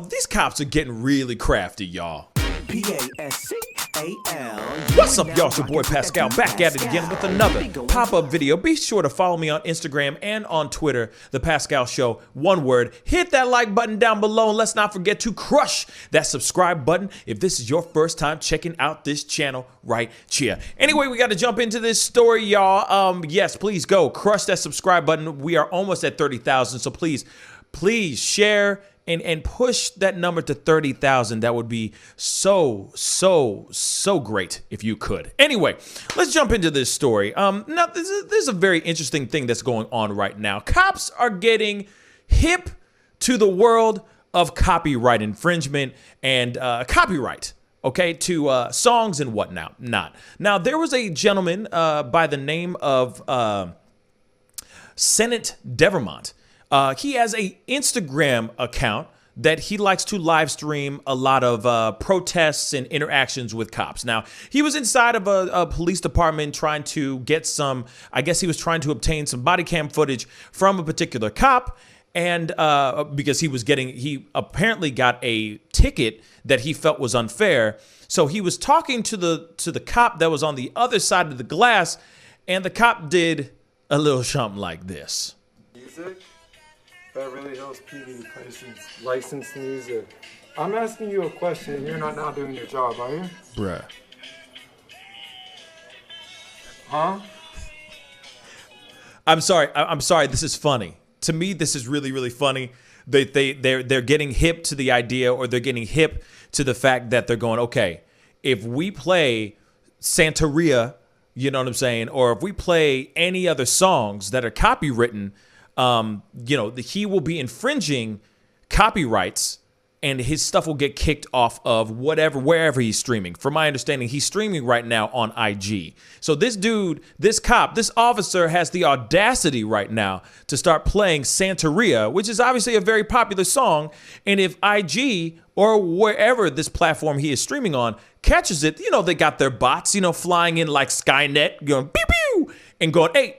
These cops are getting really crafty, y'all. Pascal. What's up, y'all? It's your boy Pascal back at it again with another pop-up video. Be sure to follow me on Instagram and on Twitter, The Pascal Show, one word. Hit that like button down below, and let's not forget to crush that subscribe button if this is your first time checking out this channel right here. Anyway, we got to jump into this story, y'all. Yes, please go crush that subscribe button. We are almost at 30,000, so please share and push that number to 30,000. That would be so great if you could. Anyway, let's jump into this story. Now, this is a very interesting thing that's going on right now. Cops are getting hip to the world of copyright infringement and copyright, okay, to songs and whatnot. Now, there was a gentleman by the name of Sennett Devermont. He has an Instagram account that he likes to live stream a lot of protests and interactions with cops. Now, he was inside of a police department trying to get some, I guess he was trying to obtain some body cam footage from a particular cop. And because he apparently got a ticket that he felt was unfair. So he was talking to the cop that was on the other side of the glass, and the cop did a little something like this. Music? Beverly Hills PD licensed music. I'm asking you a question and you're not now doing your job, are you? Bruh. Huh? I'm sorry. This is funny. To me, this is really funny. They're getting hip to the idea, or they're getting hip to the fact that they're going, okay, if we play Santeria, you know what I'm saying, or if we play any other songs that are copywritten, he will be infringing copyrights, and his stuff will get kicked off of wherever he's streaming. From my understanding, he's streaming right now on IG. So this dude, this cop, this officer has the audacity right now to start playing Santeria, which is obviously a very popular song. And if IG or wherever this platform he is streaming on catches it, they got their bots, flying in like Skynet, going pew pew, and going, hey,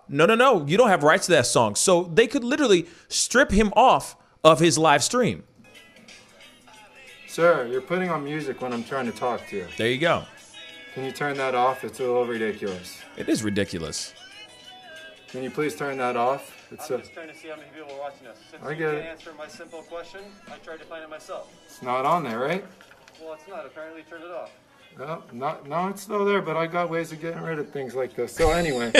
no, you don't have rights to that song. So they could literally strip him off of his live stream. Sir, you're putting on music when I'm trying to talk to you. There you go. Can you turn that off? It's a little ridiculous. It is ridiculous. Can you please turn that off? I'm just trying to see how many people are watching us. Since I get you it. can't answer my simple question, I tried to find it myself. It's not on there, right? Well, it's not. Apparently, you turned it off. No, it's still there, but I got ways of getting rid of things like this. So anyway.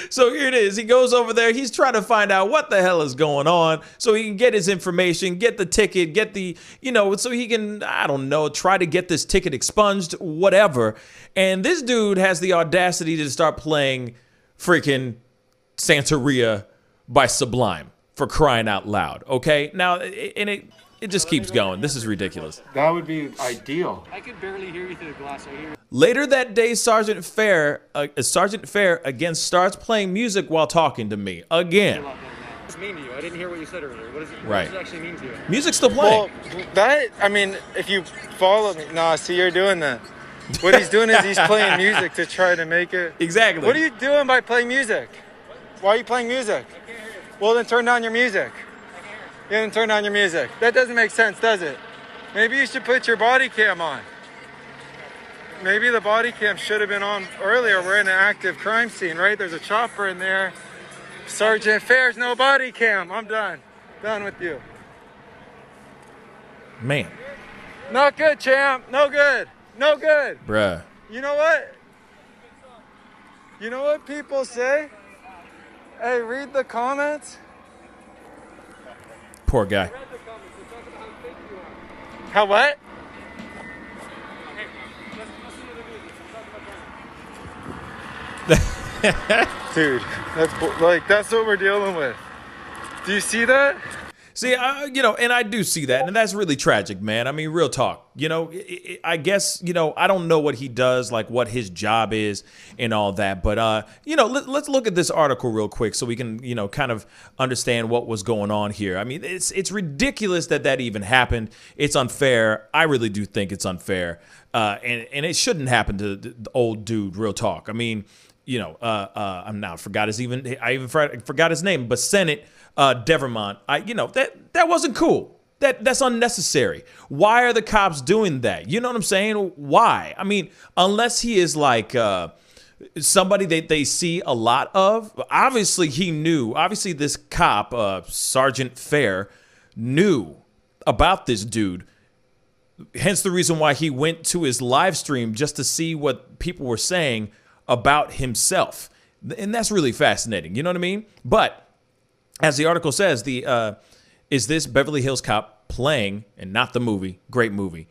So here it is. He goes over there. He's trying to find out what the hell is going on so he can get his information, get the ticket, get the, so he can, I don't know, try to get this ticket expunged, whatever. And this dude has the audacity to start playing freaking Santeria by Sublime, for crying out loud. Okay? Now, it just keeps going. This is ridiculous. That would be ideal. I could barely hear you through the glass. I hear. Later that day, Sergeant Fair again starts playing music while talking to me again. What does it mean to you? I didn't hear what you said earlier. What does it actually mean to you? Music's still playing. Well, if you follow me, see, you're doing that. What he's doing is he's playing music to try to make it. Exactly. What are you doing by playing music? Why are you playing music? I can't hear you. Well, then turn down your music. You haven't turned on your music. That doesn't make sense, does it? Maybe you should put your body cam on. Maybe the body cam should have been on earlier. We're in an active crime scene, right? There's a chopper in there. Sergeant Fair's no body cam. I'm done. Done with you. Man. Not good, champ. No good. No good. Bruh. You know what? You know what people say? Hey, read the comments. Poor guy. How what? Dude, that's what we're dealing with. Do you see that? See, and I do see that, and that's really tragic, man. I mean, real talk. I guess, I don't know what he does, like what his job is and all that. But, let's look at this article real quick so we can, kind of understand what was going on here. I mean, it's ridiculous that even happened. It's unfair. I really do think it's unfair. And it shouldn't happen to the old dude, real talk. I mean, I'm now forgot his forgot his name, but Sennett Devermont. That wasn't cool. That's unnecessary. Why are the cops doing that? You know what I'm saying? Why? I mean, unless he is like somebody that they see a lot of. Obviously, he knew. Obviously, this cop, Sergeant Fair, knew about this dude. Hence the reason why he went to his live stream just to see what people were saying about himself. And that's really fascinating. You know what I mean? But as the article says, is this Beverly Hills Cop playing, and not the movie, great movie,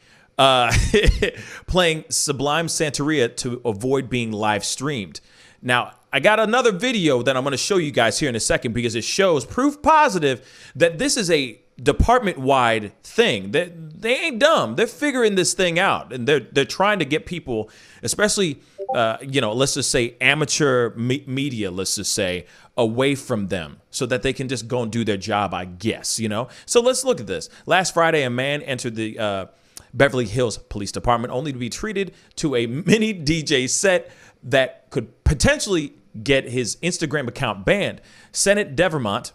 playing Sublime Santeria to avoid being live streamed. Now, I got another video that I'm going to show you guys here in a second because it shows proof positive that this is a department-wide thing. They ain't dumb. They're figuring this thing out, and they're trying to get people, especially, let's just say amateur media, let's just say, away from them so that they can just go and do their job, I guess, So let's look at this. Last Friday, a man entered the Beverly Hills Police Department only to be treated to a mini DJ set that could potentially get his Instagram account banned. Sennett Devermont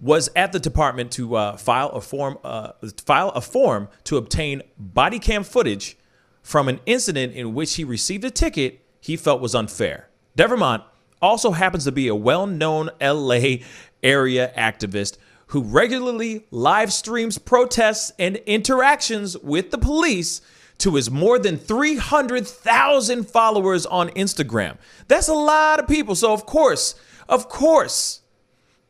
was at the department to file a form to obtain body cam footage from an incident in which he received a ticket he felt was unfair. Devermont also happens to be a well-known LA area activist who regularly live streams protests and interactions with the police to his more than 300,000 followers on Instagram. That's a lot of people. So of course,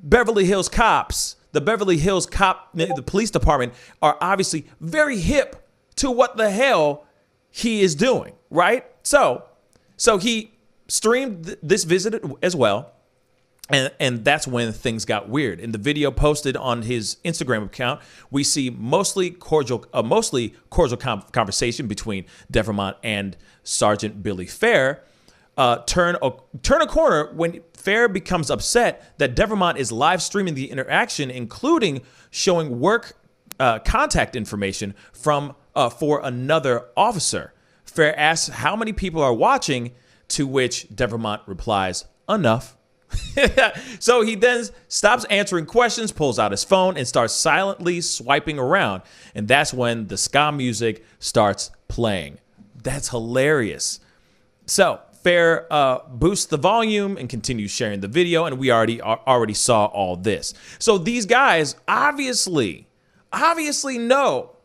Beverly Hills cops, the police department are obviously very hip to what the hell he is doing, right? So he streamed this visit as well. And that's when things got weird. In the video posted on his Instagram account, we see mostly cordial conversation between Devermont and Sergeant Billy Fair turn a corner when Fair becomes upset that Devermont is live streaming the interaction, including showing work contact information for another officer. Fair asks how many people are watching, to which Devermont replies, "Enough." So he then stops answering questions, pulls out his phone, and starts silently swiping around. And that's when the ska music starts playing. That's hilarious. So Fair boosts the volume and continues sharing the video, and we already saw all this. So these guys obviously know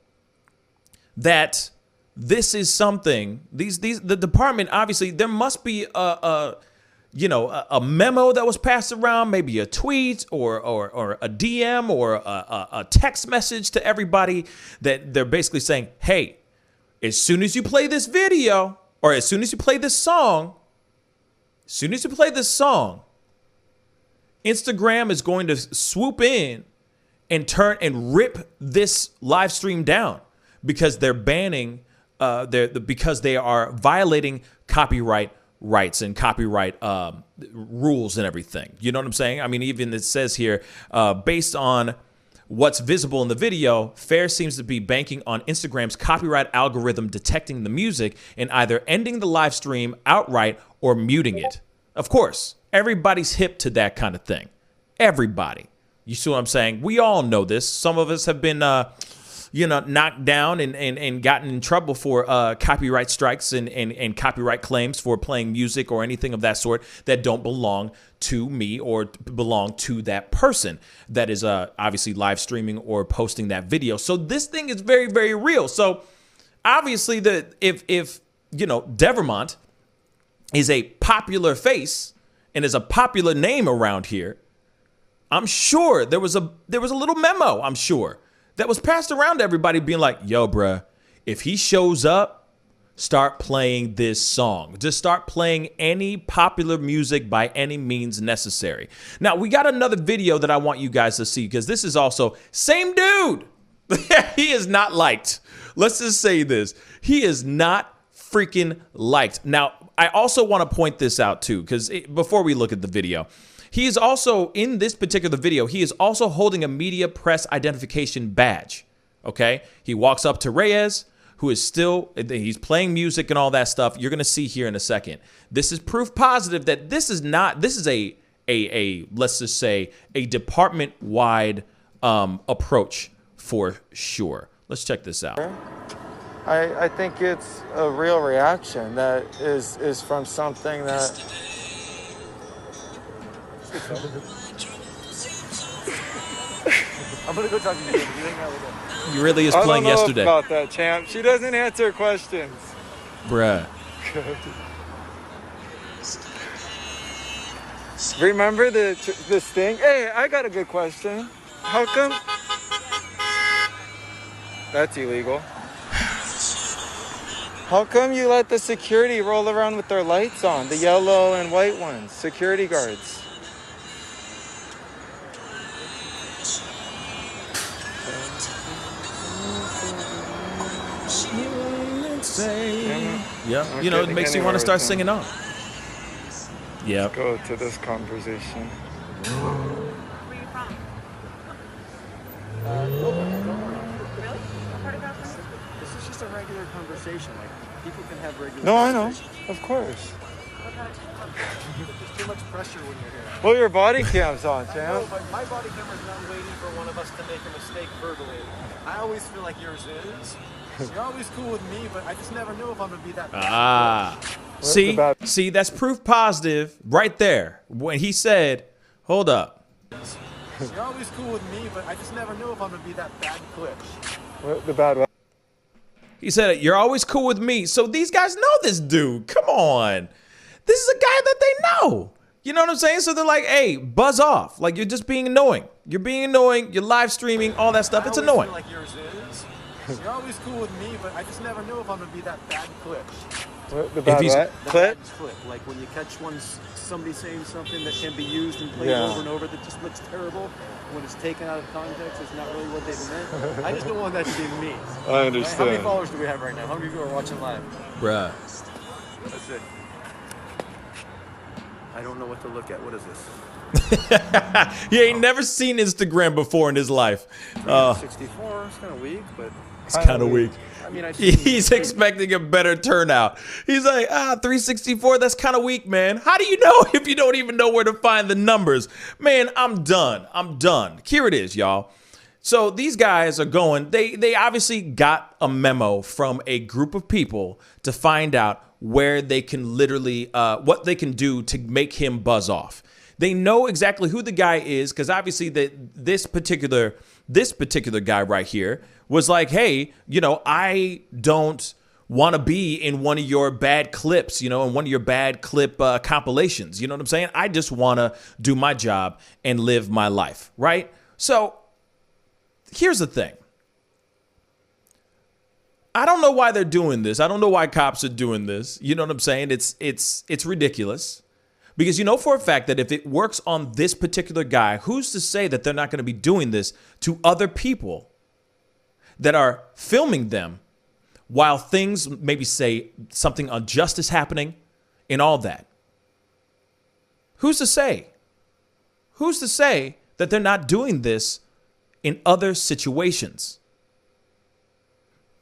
that this is something. The department, obviously, there must be a memo that was passed around, maybe a tweet or a DM or a text message to everybody that they're basically saying, hey, as soon as you play this video or as soon as you play this song, Instagram is going to swoop in and turn and rip this live stream down because they're banning, because they are violating copyright rights and copyright rules and everything. You know what I'm saying? I mean, even it says here, based on what's visible in the video, Fair seems to be banking on Instagram's copyright algorithm detecting the music and either ending the live stream outright or muting it. Of course, everybody's hip to that kind of thing. Everybody. You see what I'm saying? We all know this. Some of us have been knocked down and gotten in trouble for copyright strikes and copyright claims for playing music or anything of that sort that don't belong to me or belong to that person that is obviously live streaming or posting that video. So this thing is very, very real. So obviously if Devermont is a popular face and is a popular name around here, I'm sure there was a little memo, I'm sure, that was passed around to everybody being like, yo, bruh, if he shows up, start playing this song. Just start playing any popular music by any means necessary. Now, we got another video that I want you guys to see because this is also same dude. He is not liked. Let's just say this. He is not freaking liked. Now, I also want to point this out too, because before we look at the video, he is also, in this particular video, he is also holding a media press identification badge, okay? He walks up to Reyes, who is he's playing music and all that stuff. You're going to see here in a second. This is proof positive that this is a let's just say, a department-wide approach for sure. Let's check this out. I think it's a real reaction that is from something that. I'm gonna go talk to you. You hang out with him. He really is playing yesterday. I don't know about that, champ. She doesn't answer questions. Bruh. Remember this thing? Hey, I got a good question. How come? That's illegal. How come you let the security roll around with their lights on? The yellow and white ones, security guards. Yeah, you know, it makes you want to start singing on. Yeah. Go to this conversation. Where are you from? Really? What part of California? This is just a regular conversation. Like, people can have regular No, I know. conversations. Of course. What part of town? There's too much pressure when you're here. Well, your body cam's on, No, champ. but my body camera's not waiting for one of us to make a mistake verbally. I always feel like yours is. You're always cool with me, but I just never know if I'm gonna be that bad. Ah. See, that's proof positive right there. When he said, hold up. You're always cool with me, but I just never know if I'm gonna be that bad glitch. What, the bad what? He said, you're always cool with me. So these guys know this dude. Come on. This is a guy that they know. You know what I'm saying? So they're like, hey, buzz off. Like, you're just being annoying. You're being annoying. You're live streaming, all that stuff. It's I always annoying. feel like yours is. You're always cool with me, but I just never know if I'm gonna be that bad glitch. What, the bad he's- what? That Clip? bad clip, like when you catch somebody saying something that can be used and played Yeah. over and over that just looks terrible. When it's taken out of context, it's not really what they meant. I just don't want that to be me. I Right? How many understand. followers do we have right now? How many people are watching live? Bruh. That's it. I don't know what to look at. What is this? He ain't never seen Instagram before in his life. 64. It's kind of weak, but It's kind of weak. I mean, He's expecting a better turnout. He's like, 364, that's kind of weak, man. How do you know if you don't even know where to find the numbers? Man, I'm done. I'm done. Here it is, y'all. So these guys are going, they obviously got a memo from a group of people to find out where they can literally, what they can do to make him buzz off. They know exactly who the guy is because obviously this particular guy right here was like, hey, you know, I don't want to be in one of your bad clips, you know, in one of your bad clip compilations. You know what I'm saying? I just want to do my job and live my life, right? So here's the thing. I don't know why they're doing this. I don't know why cops are doing this. You know what I'm saying? It's ridiculous. Because you know for a fact that if it works on this particular guy, who's to say that they're not going to be doing this to other people that are filming them while things maybe say something unjust is happening and all that? Who's to say? Who's to say that they're not doing this in other situations?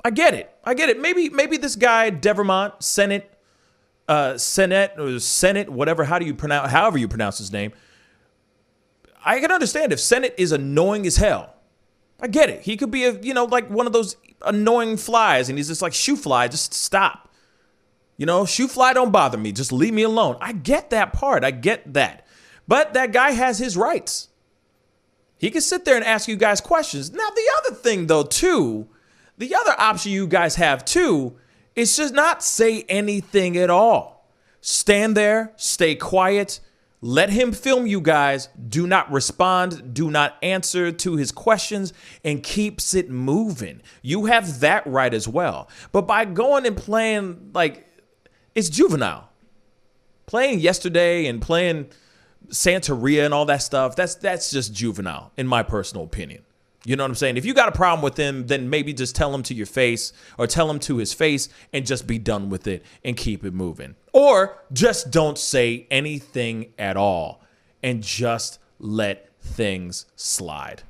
I get it. Maybe this guy, Devermont, Sennett, whatever, however you pronounce his name. I can understand if Sennett is annoying as hell. I get it. He could be like one of those annoying flies and he's just like, shoo fly, just stop. You know, shoo fly, don't bother me. Just leave me alone. I get that part. I get that. But that guy has his rights. He can sit there and ask you guys questions. Now, the other thing though, too, the other option you guys have too, is just not say anything at all. Stand there, stay quiet, let him film you guys, do not respond, do not answer to his questions, and keeps it moving. You have that right as well. But by going and playing, like, it's juvenile. Playing yesterday and playing Santeria and all that stuff, that's just juvenile, in my personal opinion. You know what I'm saying? If you got a problem with him, then maybe just tell him to your face or tell him to his face and just be done with it and keep it moving. Or just don't say anything at all and just let things slide.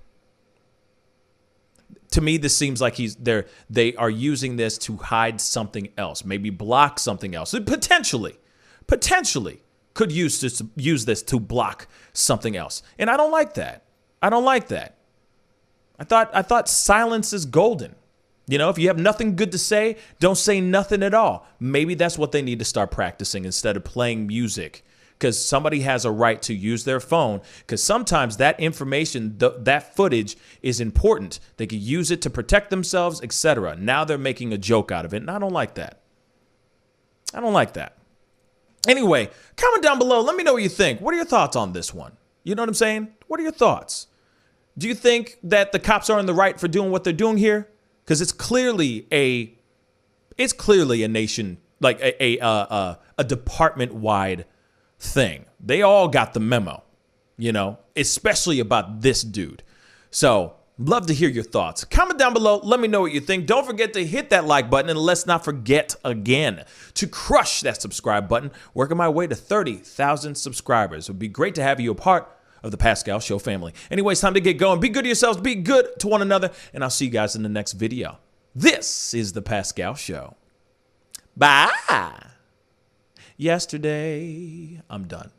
To me, this seems like they are using this to hide something else, maybe block something else. It potentially could use this to block something else. And I don't like that. I don't like that. I thought silence is golden. You know, if you have nothing good to say, don't say nothing at all. Maybe that's what they need to start practicing instead of playing music, because somebody has a right to use their phone, because sometimes that information, that footage is important. They could use it to protect themselves, etc. Now they're making a joke out of it, and I don't like that. I don't like that. Anyway, comment down below. Let me know what you think. What are your thoughts on this one? You know what I'm saying? What are your thoughts? Do you think that the cops are in the right for doing what they're doing here? Because it's clearly a nation, like a department-wide thing. They all got the memo, you know, especially about this dude. So love to hear your thoughts. Comment down below. Let me know what you think. Don't forget to hit that like button, and let's not forget again to crush that subscribe button. Working my way to 30,000 subscribers. It would be great to have you a part of the Pascal Show family. Anyways, time to get going. Be good to yourselves. Be good to one another. And I'll see you guys in the next video. This is the Pascal Show. Bye. Yesterday. I'm done.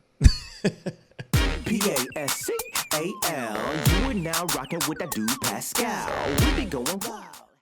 Pascal, you are now rocking with that dude Pascal. We be going wild.